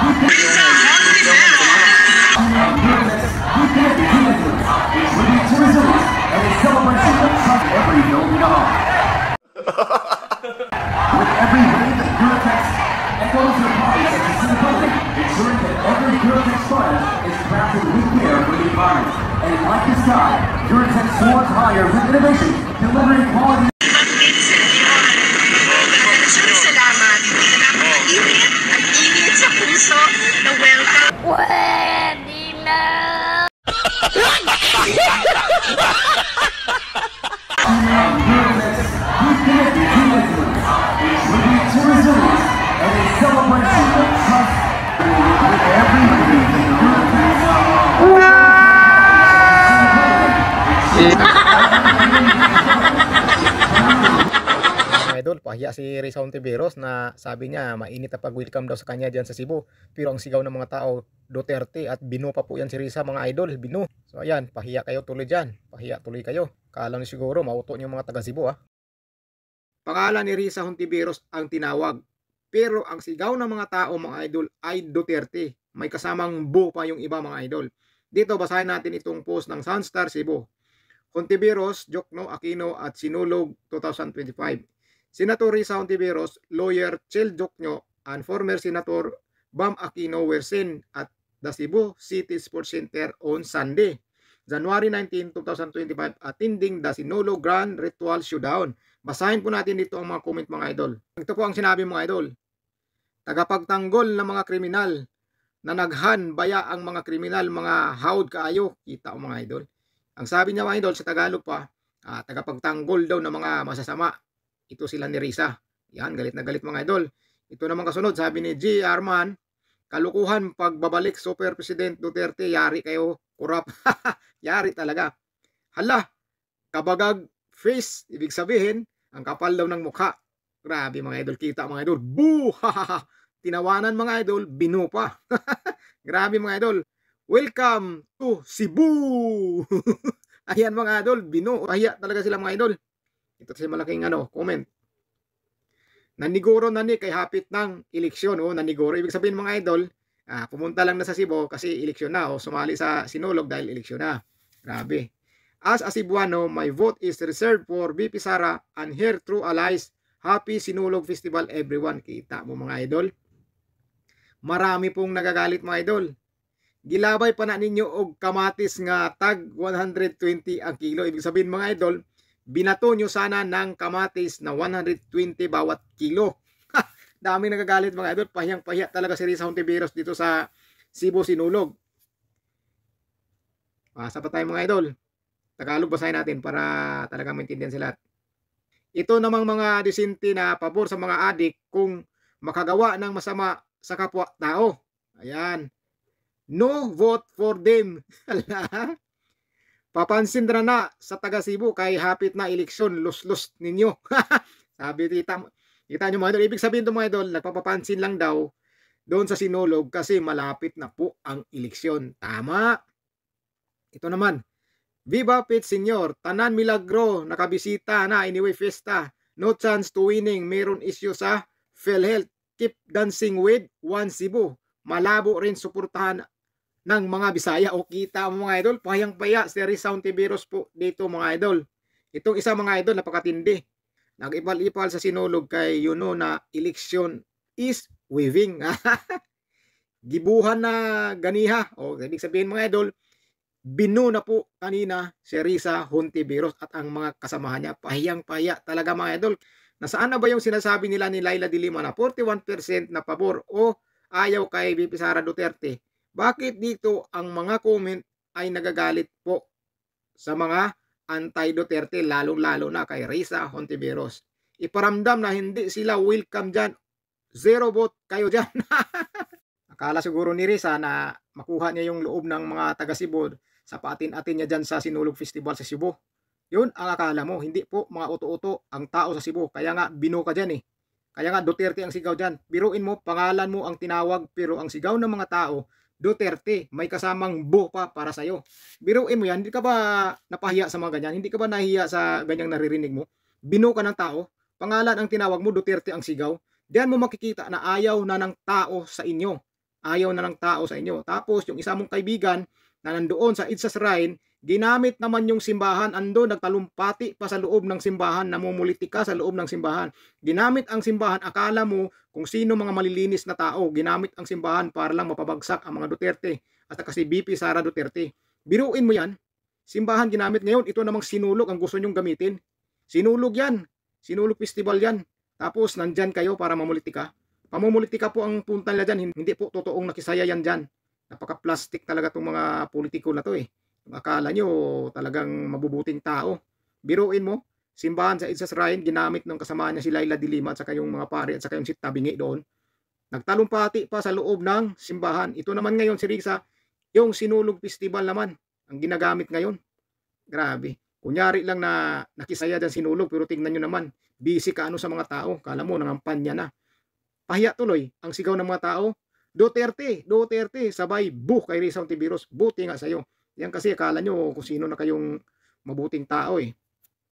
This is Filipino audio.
Every wave that Eurotex echoes your body as you see the building, ensuring that every Eurotex product is crafted with care for the environment. And like the sky, Eurotex soars higher with innovation, delivering quality. Salamat na napakainit at init sa puso na welcome. Pwede na! Idol, pahiya si Risa Hontiveros na sabi niya mainit na pag-welcome daw sa kanya dyan sa Cebu. Pero ang sigaw ng mga tao, Duterte, at binu pa po yan si Risa, mga idol, binu. So ayan, pahiya kayo tuloy dyan. Pahiya tuloy kayo. Kala niyo siguro mauto niyo mga taga Cebu, ha. Pangalan ni Risa Hontiveros ang tinawag. Pero ang sigaw ng mga tao, mga idol, ay Duterte. May kasamang bu pa yung iba, mga idol. Dito basahin natin itong post ng Sunstar Cebu. Hontiveros, Jokno, Aquino at Sinulog 2025. Senator Risa Hontiveros, lawyer Chel Jokno, and former Senator Bam Aquino were seen at the Cebu City Sports Center on Sunday, January 19, 2025, attending the Sinulog Grand Ritual Showdown. Basahin po natin dito ang mga comment, mga idol. Ito po ang sinabi, mga idol. Tagapagtanggol ng mga kriminal na naghan baya ang mga kriminal, mga haud kaayo. Kita o, mga idol. Ang sabi niya, mga idol, sa Tagalog pa, tagapagtanggol daw ng mga masasama. Ito sila ni Risa. Yan, galit na galit, mga idol. Ito naman kasunod, sabi ni G. Arman, kalukuhan pagbabalik Super President Duterte, yari kayo, kurap. Yari talaga. Hala, kabagag face, ibig sabihin, ang kapal daw ng mukha. Grabe, mga idol, kita, mga idol. Boo! Tinawanan, mga idol, binu pa. Grabe, mga idol. Welcome to Cebu! Ayan, mga idol, binu. Pahiya talaga sila, mga idol. Ito si malaking comment. Naniguro na ni kay hapit ng eleksyon. Naniguro. Ibig sabihin, mga idol, pumunta lang na sa Cebu kasi eleksyon na. Sumali sa Sinulog dahil eleksyon na. Grabe. As a Cebuano, my vote is reserved for VP Sara and her true allies. Happy Sinulog Festival, everyone. Kita mo, mga idol. Marami pong nagagalit, mga idol. Gilabay pa na ninyo og kamatis nga tag 120 ang kilo. Ibig sabihin, mga idol, binato nyo sana ng kamatis na 120 bawat kilo. Daming nagagalit, mga idol. Pahiyang-pahiya talaga si Risa Hontiveros dito sa Cebu Sinulog. Sa pa tayo, mga idol. Tagalog basahin natin para talagang maintindihan sila. Ito namang mga disente na pabor sa mga adik kung makagawa ng masama sa kapwa-tao. Ayan. No vote for them. Papansin na sa taga Cebu kay hapit na eleksyon, lus-lus ninyo. Sabi kita nyo, mga idol. Ibig sabihin ito, mga idol, nagpapapansin lang daw doon sa Sinulog kasi malapit na po ang eleksyon. Tama. Ito naman. Viva Pit Senior, Tanan Milagro, nakabisita na, anyway fiesta. No chance to winning, meron issue sa PhilHealth. Keep dancing with One Cebu. Malabo rin suportahan ng mga Bisaya. O kita mo, mga idol, payang-paya si Risa Hontiveros po dito, mga idol. Itong isa, mga idol, napakatindi. Nag-ipal-ipal sa Sinulog kay na election is waving. Gibuhan na ganiha. O ibig sabihin, mga idol, binu na po kanina si Risa Hontiveros at ang mga kasamahan niya. Pahiyang-pahiya talaga, mga idol. Nasaan na ba yung sinasabi nila ni Laila de Lima na 41% na pabor o ayaw kay VP Sara Duterte? Bakit dito ang mga comment ay nagagalit po sa mga anti-Duterte, lalong-lalo na kay Risa Hontiveros? Iparamdam na hindi sila welcome dyan. 0 vote kayo dyan. Akala siguro ni Risa na makuha niya yung loob ng mga taga Cebu sa paatin-atin niya dyan sa Sinulog Festival sa Cebu. Yun ang akala mo. Hindi po, mga uto-uto ang tao sa Cebu. Kaya nga binu ka dyan eh. Kaya nga Duterte ang sigaw dyan. Biruin mo, pangalan mo ang tinawag, pero ang sigaw ng mga tao, Duterte, may kasamang bu pa para sa'yo. Biruin mo yan, hindi ka ba napahiya sa mga ganyan? Hindi ka ba nahiya sa ganyang naririnig mo? Binu ka ng tao, pangalan ang tinawag mo, Duterte ang sigaw. Diyan mo makikita na ayaw na ng tao sa inyo. Ayaw na ng tao sa inyo. Tapos yung isa mong kaibigan na nandoon sa Itza Shrine, ginamit naman yung simbahan, ando nagtalumpati pa sa loob ng simbahan, namumulitika sa loob ng simbahan. Ginamit ang simbahan, akala mo kung sino mga malilinis na tao, ginamit ang simbahan para lang mapabagsak ang mga Duterte at kasi BP Sara Duterte. Biruin mo yan, simbahan ginamit ngayon, ito namang sinulog ang gusto nyong gamitin. Sinulog yan, sinulog festival yan. Tapos nandyan kayo para mamulitika. Pamumulitika po ang punta nila dyan, hindi po totoong nakisaya yan dyan. Napaka-plastic talaga itong mga politiko na to eh. Akala nyo talagang mabubuting tao. Biruin mo, simbahan sa Itza Shrine, ginamit ng kasama niya si Laila de Lima at saka yung mga pare at saka yung si Tabingi doon. Nagtalumpati pa sa loob ng simbahan. Ito naman ngayon si Risa, yung sinulog festival naman, ang ginagamit ngayon. Grabe. Kunyari lang na nakisaya dyan sinulog, pero tingnan nyo naman, busy ka ano sa mga tao. Kala mo, nangampanya na. Pahiya tuloy ang sigaw ng mga tao. Duterte, Duterte, sabay buh kay Risa Ontiveros. Buti nga sa'yo. Yan kasi akala nyo kung sino na kayong mabuting tao eh.